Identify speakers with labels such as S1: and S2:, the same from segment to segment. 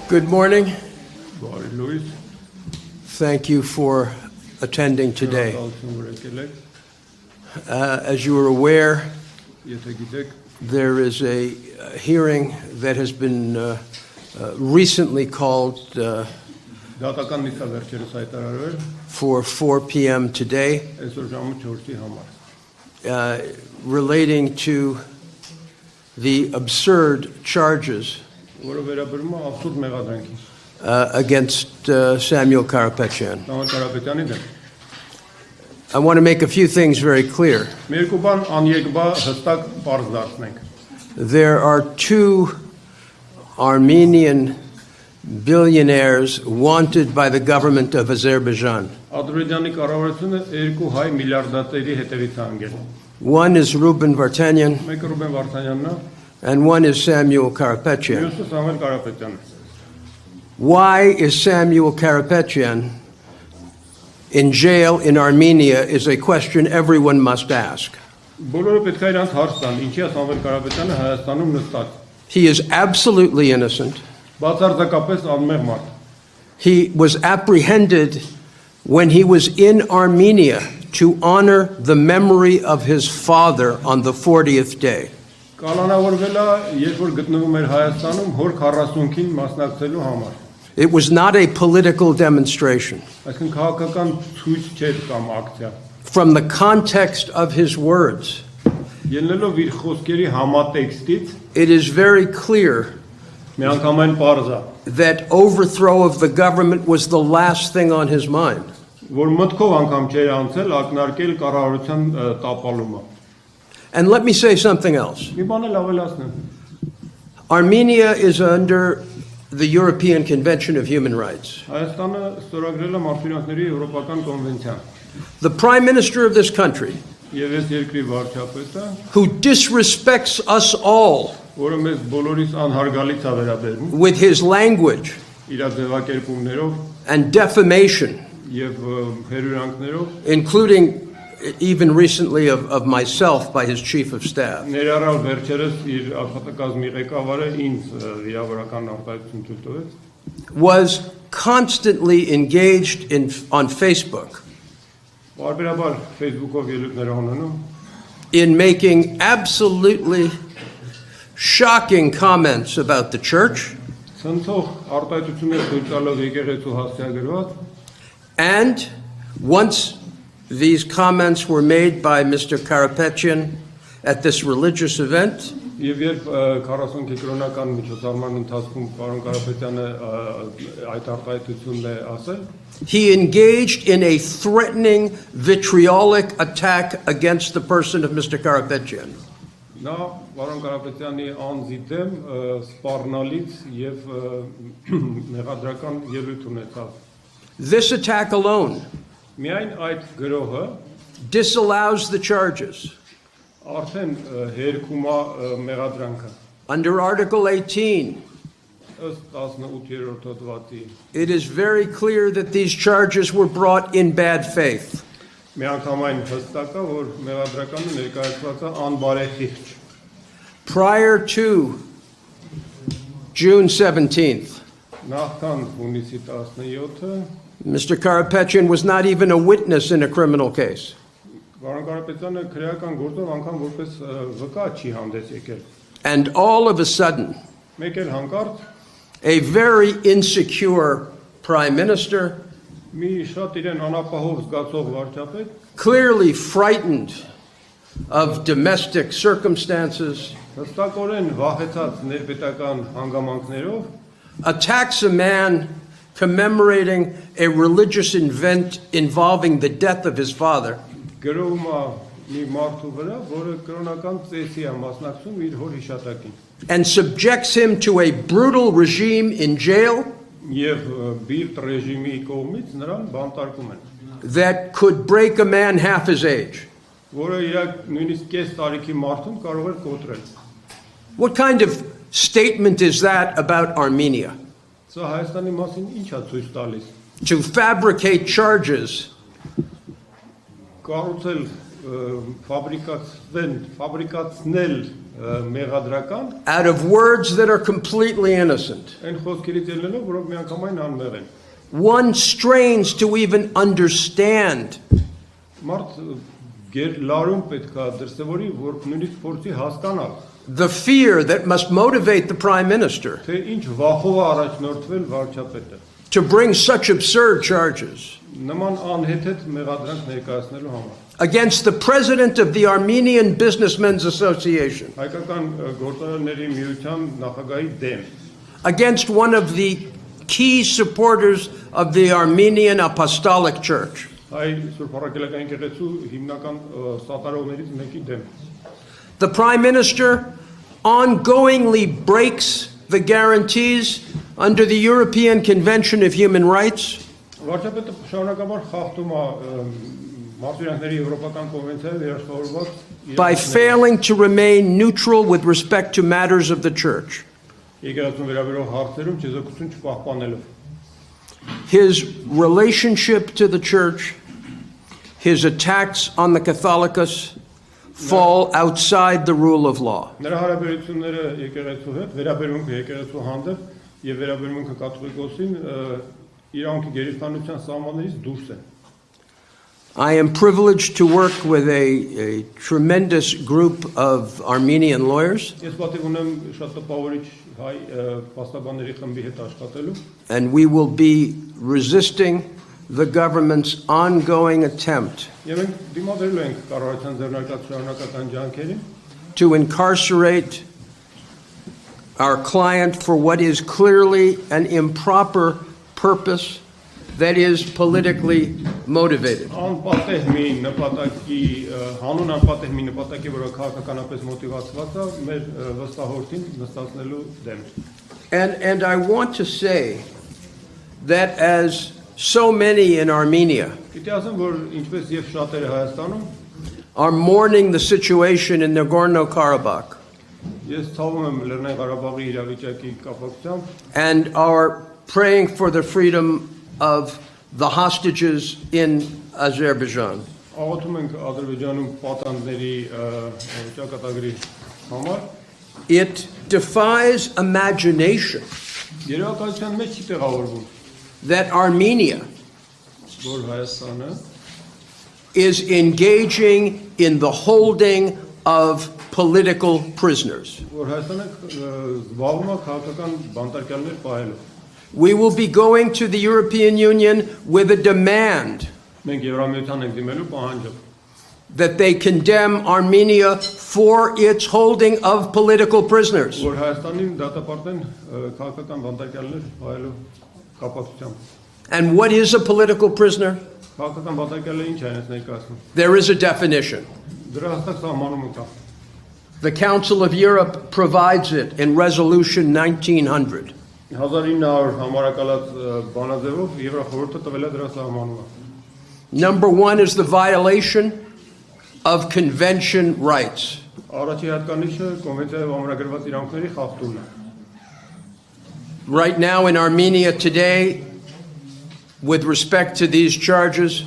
S1: Good morning.
S2: Բարի լույս,
S1: Thank you for attending today.
S2: շնորհակալություն որ եկել եք,
S1: As you are aware,
S2: եթե գիտեք,
S1: there is a hearing that has been recently called
S2: դատական նիստը վերջերս հայտարարվել,
S1: for 4 p.m. today
S2: այսօր ժամը 4-ի համար,
S1: relating to the absurd charges
S2: որը վերաբերում է абսուրդ մեղադրանքին,
S1: against Samuel Karapetyan.
S2: Սամվել Կարապետյանի դեմ։
S1: I want to make a few things very clear.
S2: Մեր երկու բան անյեգբա հստակ պարզ դարձնենք։
S1: There are two Armenian billionaires wanted by the government of Azerbaijan.
S2: Ադրբեջանի կառավարությունը երկու հայ միլիարդատերի հետևից է անգել։
S1: One is Ruben Vartanyan
S2: Մեկը Ռուբեն Վարդանյանն է,
S1: and one is Samuel Karapetyan.
S2: մյուսը Սամվել Կարապետյանն է։
S1: Why is Samuel Karapetyan in jail in Armenia is a question everyone must ask.
S2: Բոլորը պետք է իրանց հարց տան, ինչի է Սամվել Կարապետյանը Հայաստանում նստած։
S1: He is absolutely innocent.
S2: Բացարձակապես անմեղ մարդ։
S1: He was apprehended when he was in Armenia to honor the memory of his father on the 40th day.
S2: Կալանավորվել է, երբ որ գտնվում էր Հայաստանում հոր 40-ին մասնակցելու համար։
S1: It was not a political demonstration.
S2: Այսինքն քաղաքական ցույց չէր կամ ակցիա։
S1: From the context of his words,
S2: Ելնելով իր խոսքերի համատեքստից,
S1: it is very clear
S2: միանգամայն պարզ է,
S1: that overthrow of the government was the last thing on his mind.
S2: որ մտքով անգամ չէր անցել ակնարկել կառավարության տապալումը։
S1: And let me say something else.
S2: Մի բան էլ ավելացնեմ։
S1: Armenia is under the European Convention of Human Rights.
S2: Հայաստանը ստորագրել է մարդու եվրոպական կոնվենցիան։
S1: The Prime Minister of this country,
S2: Եվ այս երկրի վարչապետը,
S1: who disrespects us all
S2: որը մեզ բոլորիս անհարգալից է վերաբերում,
S1: with his language
S2: իր ձևակերպումներով
S1: and defamation,
S2: եւ հերյուրանքներով,
S1: including even recently of myself by his chief of staff,
S2: ներառալ վերջերս իր աշխատակազմի ղեկավարը ինձ վիրավորական արտահայտություն ցույց տվեց,
S1: was constantly engaged on Facebook
S2: բարբերաբար Facebook-ով ելույթներ ունենում,
S1: in making absolutely shocking comments about the church
S2: ցնցող արտահայտություններ ցույց տալով եկեղեցու հասցեագրված,
S1: and once these comments were made by Mr. Karapetyan at this religious event,
S2: եւ երբ 40 կրոնական միջոցառման ընթացքում պարոն Կարապետյանը այդ արտահայտությունն է ասել,
S1: he engaged in a threatening, vitriolic attack against the person of Mr. Karapetyan.
S2: նա պարոն Կարապետյանի անձի դեմ սպառնալից եւ մեղադրական ելույթ ունեցավ։
S1: This attack alone
S2: Միայն այդ գրողը
S1: disallows the charges.
S2: արդեն հերքում է մեղադրանքը։
S1: Under Article 18,
S2: Ըստ 18-րդ հոդվածի
S1: it is very clear that these charges were brought in bad faith.
S2: միանգամայն հստակ է, որ մեղադրականը ներկայացված է անբարեխիղճ։
S1: Prior to June 17th,
S2: Նախքան հունիսի 17-ը
S1: Mr. Karapetyan was not even a witness in a criminal case.
S2: Պարոն Կարապետյանը քրեական գործով անգամ որպես վկա չի հանդես եկել։
S1: And all of a sudden,
S2: Մեկ էլ հանկարծ
S1: a very insecure prime minister,
S2: մի շատ իրեն անապահով զգացող վարչապետ,
S1: clearly frightened of domestic circumstances,
S2: հստակորեն վախեցած ներպետական հանգամանքներով,
S1: attacks a man commemorating a religious event involving the death of his father,
S2: գրում է մի մարդու վրա, որը կրոնական ծեսի է մասնակցում իր հոր հիշատակին։
S1: and subjects him to a brutal regime in jail
S2: Եվ բիրտ ռեժիմի կողմից նրան բանտարկում են,
S1: that could break a man half his age.
S2: որը իր նույնիսկ կես տարիքի մարդուն կարող էր կոտրել։
S1: What kind of statement is that about Armenia?
S2: Սա Հայաստանի մասին ինչ է ցույց տալիս։
S1: To fabricate charges
S2: Կառուցել ֆաբրիկացնել մեղադրական
S1: out of words that are completely innocent.
S2: այն խոսքերից ելնելով, որոնք միանգամայն անմեղ են։
S1: One strains to even understand
S2: Մարդ լարում պետքա դրսևորի, որ նույնիսկ փորձի հասկանալ,
S1: the fear that must motivate the prime minister
S2: թե ինչ վախով է առաջնորդվել վարչապետը։
S1: to bring such absurd charges
S2: Նման անհեթեթ մեղադրանք ներկայացնելու համար։
S1: against the president of the Armenian Businessmen's Association,
S2: Հայկական գործարարների միության նախագահի դեմ,
S1: against one of the key supporters of the Armenian Apostolic Church.
S2: հայ Սուրբ Առաքելական եկեղեցու հիմնական սատարողներից մեկի դեմ։
S1: The prime minister ongoingly breaks the guarantees under the European Convention of Human Rights
S2: Վարչապետը շարունակաբար խախտում է Մարդու Եվրոպական կոնվենցիայով երաշխավորված
S1: by failing to remain neutral with respect to matters of the church.
S2: եկեղեցուն վերաբերող հարցերում չեզոքություն չպահպանելով։
S1: His relationship to the church, his attacks on the Catholicos fall outside the rule of law.
S2: Նրա հարաբերությունները եկեղեցու հետ, վերաբերմունքը եկեղեցու հանդեպ եւ վերաբերմունքը կաթողիկոսին իրանքի գերիշխանության սահմաններից դուրս են։
S1: I am privileged to work with a tremendous group of Armenian lawyers,
S2: Ես պատիվ ունեմ շատ տպավորիչ հայ փաստաբանների խմբի հետ աշխատելու
S1: and we will be resisting the government's ongoing attempt
S2: եւ մենք դիմադրելու ենք կառավարության ձեռնարկած շարունակական ջանքերին
S1: to incarcerate our client for what is clearly an improper purpose that is politically motivated.
S2: անպատեհ մի նպատակի հանուն անպատեհ մի նպատակի, որը քաղաքականապես մոտիվացված է, մեր վստահորդին նստացնելու դեմ։
S1: And I want to say that as so many in Armenia
S2: Գիտի ասեմ, որ ինչպես եւ շատերը Հայաստանում,
S1: are mourning the situation in Nagorno-Karabakh
S2: ես ցավում եմ Լեռնային Ղարաբաղի իրավիճակի կապակցությամբ
S1: and are praying for the freedom of the hostages in Azerbaijan.
S2: աղոթում ենք Ադրբեջանում պատանդների ճակատագրի համար,
S1: It defies imagination
S2: երևակայության մեջ չի տեղավորվում,
S1: that Armenia
S2: որ Հայաստանը
S1: is engaging in the holding of political prisoners.
S2: որ Հայաստանը զբաղվում է քաղաքական բանտարկյալներ պահելով։
S1: We will be going to the European Union with a demand
S2: Մենք Եվրամիության ենք դիմելու պահանջով,
S1: that they condemn Armenia for its holding of political prisoners.
S2: որ Հայաստանին դատապարտեն քաղաքական բանտարկյալներ պահելով կապակցությամբ։
S1: And what is a political prisoner?
S2: Քաղաքական բանտարկյալը ինչ է այս ներկայացնում։
S1: There is a definition.
S2: Դրա հստակ սահմանումը կա։
S1: The Council of Europe provides it in Resolution 1900.
S2: 1900 համարակալած բանաձևով Եվրախորհուրդը տվել է դրա սահմանումը։
S1: Number one is the violation of convention rights.
S2: Առաջի հատկանիշը կոնվենցիայով ամրագրված իրավունքների խախտումն է։
S1: Right now in Armenia today, with respect to these charges,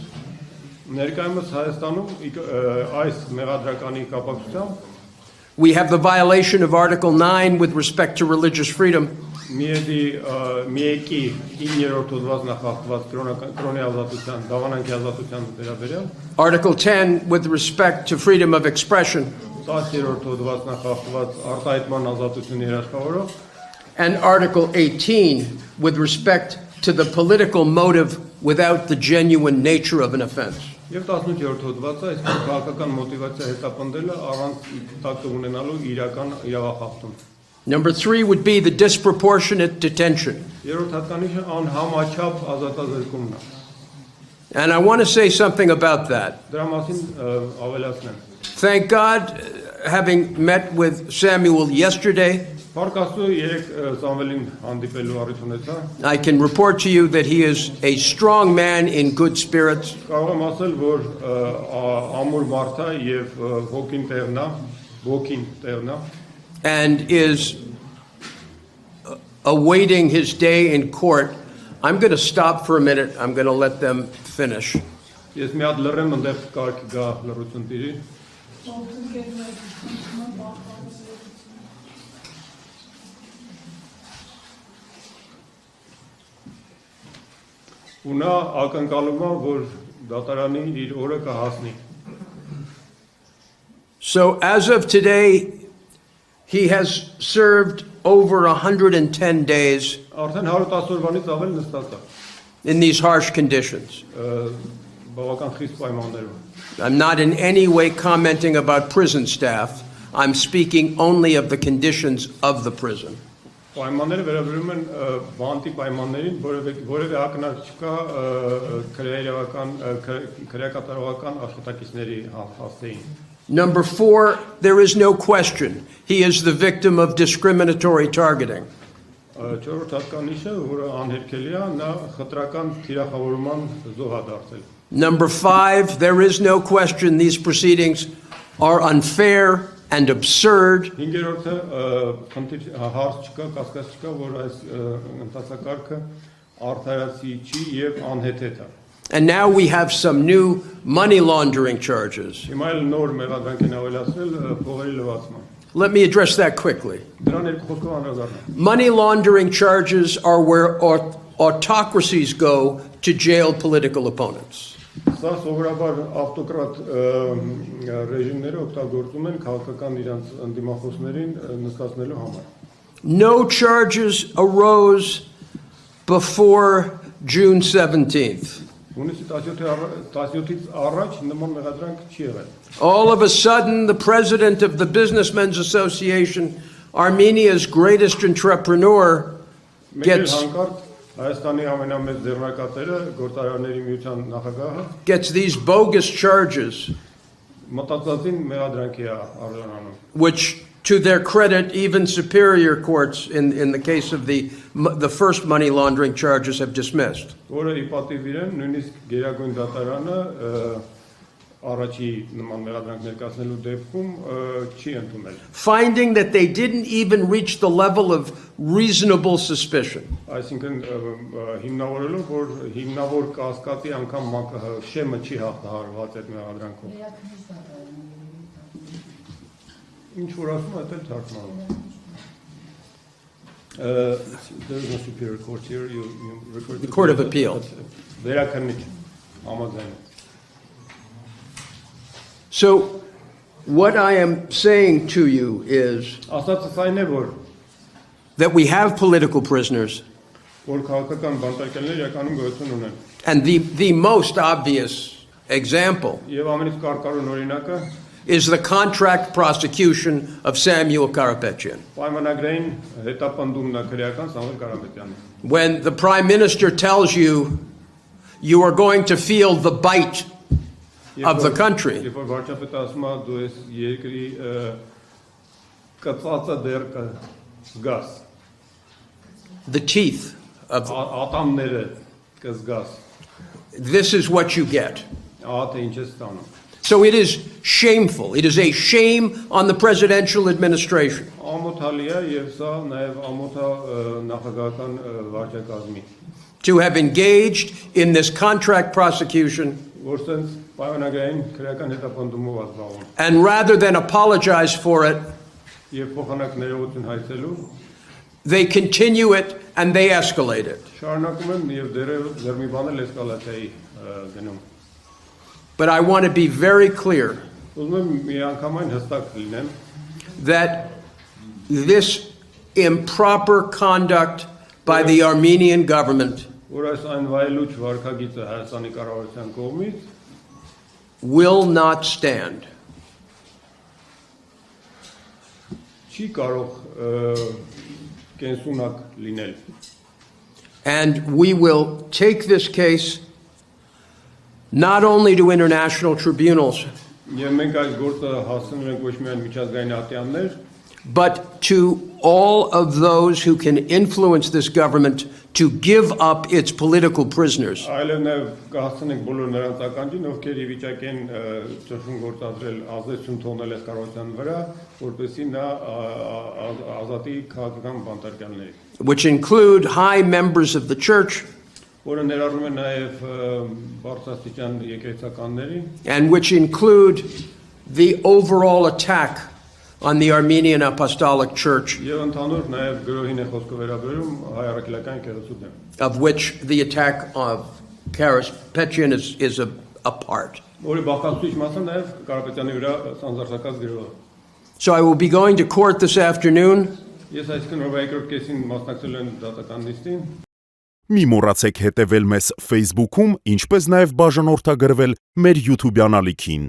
S2: Ներկայումս Հայաստանում այս մեղադրականի կապակցությամբ
S1: we have the violation of Article 9 with respect to religious freedom.
S2: միեկի 9-րդ հոդված նախախտված կրոնի ազատության, դավանանքի ազատության վերաբերյալ,
S1: Article 10 with respect to freedom of expression.
S2: 10-րդ հոդված նախախտված արտահայտման ազատություն երաշխավորող,
S1: And Article 18 with respect to the political motive without the genuine nature of an offense.
S2: եւ 18-րդ հոդվածը այսպես քաղաքական մոտիվացիա հետապնդելը առանց տակը ունենալու իրական իրավախախտում։
S1: Number 3 would be the disproportionate detention.
S2: Երրորդ հատկանիշը անհամաչափ ազատազրկումն է։
S1: And I want to say something about that.
S2: Դրա մասին ավելացնեմ։
S1: Thank God, having met with Samuel yesterday,
S2: Փառք Աստծո, երեք Սամվելին հանդիպելու առիթ ունեցա։
S1: I can report to you that he is a strong man in good spirits.
S2: Կարող եմ ասել, որ ամուր մարդ է եւ ոգին տեղն է,
S1: And is awaiting his day in court. I'm going to stop for a minute. I'm going to let them finish.
S2: Ես մի հատ լռեմ, ընդեղ կարգ գա լռություն տիրի։ Ու նա ակնկալում է, որ դատարանի իր օրը կհասնի։
S1: So as of today, he has served over 110 days
S2: Արդեն 110 օրվանից ավել նստած է։
S1: in these harsh conditions.
S2: Բավական խիստ պայմաններում։
S1: I'm not in any way commenting about prison staff. I'm speaking only of the conditions of the prison.
S2: Պայմանները վերաբերում են բանտի պայմաններին, որևէ ակնարկ չկա քրեակատարողական աշխատակիցների հասցեին։
S1: Number 4, there is no question. He is the victim of discriminatory targeting.
S2: Չորրորդ հատկանիշը, որը անհերքելի է, նա խտրական թիրախավորման զոհ է դարձել։
S1: Number 5, there is no question these proceedings are unfair and absurd.
S2: Հինգերորդը խնդիր հարց չկա, կասկած չկա, որ այս ընթացակարգը արդարացի չի եւ անհեթեթ է։
S1: And now we have some new money laundering charges.
S2: Հիմա էլ նոր մեղադրանք են ավելացրել փողերի լվացման։
S1: Let me address that quickly.
S2: Դրան երկու խոսքով անդրադառնամ։
S1: Money laundering charges are where autocracies go to jail political opponents.
S2: Սա սովորաբար ավտոկրատ ռեժիմները օգտագործում են քաղաքական իրենց ընդդիմախոսներին նստացնելու համար։
S1: No charges arose before June 17th.
S2: Հունիսի 17-ից առաջ նման մեղադրանք չի եղել։
S1: All of a sudden, the president of the Businessmen's Association, Armenia's greatest entrepreneur, gets
S2: Հայաստանի ամենամեծ ձեռնարկատերը, գործարարների միության նախագահը,
S1: gets these bogus charges,
S2: մտածածին մեղադրանքի է արժանանում։
S1: which, to their credit, even superior courts, in the case of the first money laundering charges, have dismissed.
S2: Որը ի պատիվ իրեն նույնիսկ Գերագույն դատարանը առաջի նման մեղադրանք ներկայացնելու դեպքում չի ընդունել։
S1: Finding that they didn't even reach the level of reasonable suspicion.
S2: Այսինքն հիմնավորելով, որ հիմնավոր կասկածի անգամ շեմը չի հաղթահարված այդ մեղադրանքով։ Ինչ որ ասում է, դա թարգմանում։ There is no superior court here. You refer to
S1: The Court of Appeal.
S2: Վերաքննիչ համաձայն։
S1: So, what I am saying to you is
S2: Ասածս այն է, որ
S1: that we have political prisoners,
S2: քաղաքական բանտարկելներ իրականում գոյություն ունեն։
S1: and the most obvious example
S2: Եվ ամենից կարկառուն օրինակը
S1: is the contract prosecution of Samuel Karapetyan.
S2: պայմանագրային հետապնդումն է քրեական Սամվել Կարապետյանի։
S1: When the Prime Minister tells you you are going to feel the bite of the country,
S2: Երբ որ վարչապետը ասում է դու ես երկրի կծածը դեռ կզգաս,
S1: the teeth of
S2: ատամները կզգաս,
S1: this is what you get.
S2: ահա թե ինչ է ստանում։
S1: So it is shameful. It is a shame on the presidential administration.
S2: Ամոթալի է եւ սա նաեւ ամոթա նախագահական վարչակազմի։
S1: To have engaged in this contract prosecution,
S2: Որ sense պայմանագրային քրեական հետապնդումով ազգավում։
S1: and rather than apologize for it,
S2: Եվ փոխանակ ներողություն հայցելու
S1: they continue it and they escalate it.
S2: շարունակում են եւ դեռ մի բան էլ էսկալացիայի գնում։
S1: But I want to be very clear
S2: Ուզում եմ մի անգամայն հստակ լինեմ,
S1: that this improper conduct by the Armenian government
S2: որ այս այն վայելուչ վարքագիծը Հայաստանի կառավարության կողմից
S1: will not stand.
S2: չի կարող կենսունակ լինել։
S1: And we will take this case not only to international tribunals,
S2: Եվ մենք այս գործը հասցնում ենք ոչ միայն միջազգային ատյաններ,
S1: but to all of those who can influence this government to give up its political prisoners.
S2: այլև նաև կհասցնենք բոլոր նրանց ականջին, ովքեր ի վիճակի են ճնշում գործադրել, ազդեցություն թողնել այս կառավարության վրա, որպեսզի նա ազատի քաղաքական բանտարկյալների,
S1: Which include high members of the church,
S2: որը ներառում է նաև բարձրաստիճան եկեղեցականների,
S1: and which include the overall attack on the Armenian Apostolic Church,
S2: եւ ընդհանուր նաև գրոհին է խոսքը վերաբերում հայ առաքելական եկեղեցու դեմ,
S1: of which the attack of Karapetyan is a part.
S2: որի բաղկացուցիչ մասը նաև Կարապետյանի վրա սանձարձակած գրոհը։
S1: So I will be going to court this afternoon.
S2: Ես այսքան օրվա երկրորդ կեսին մասնակցել եմ դատական նիստին։
S3: Մի մոռացեք հետևել մեզ Facebook-ում, ինչպես նաև բաժանորդագրվել մեր YouTube-յան ալիքին։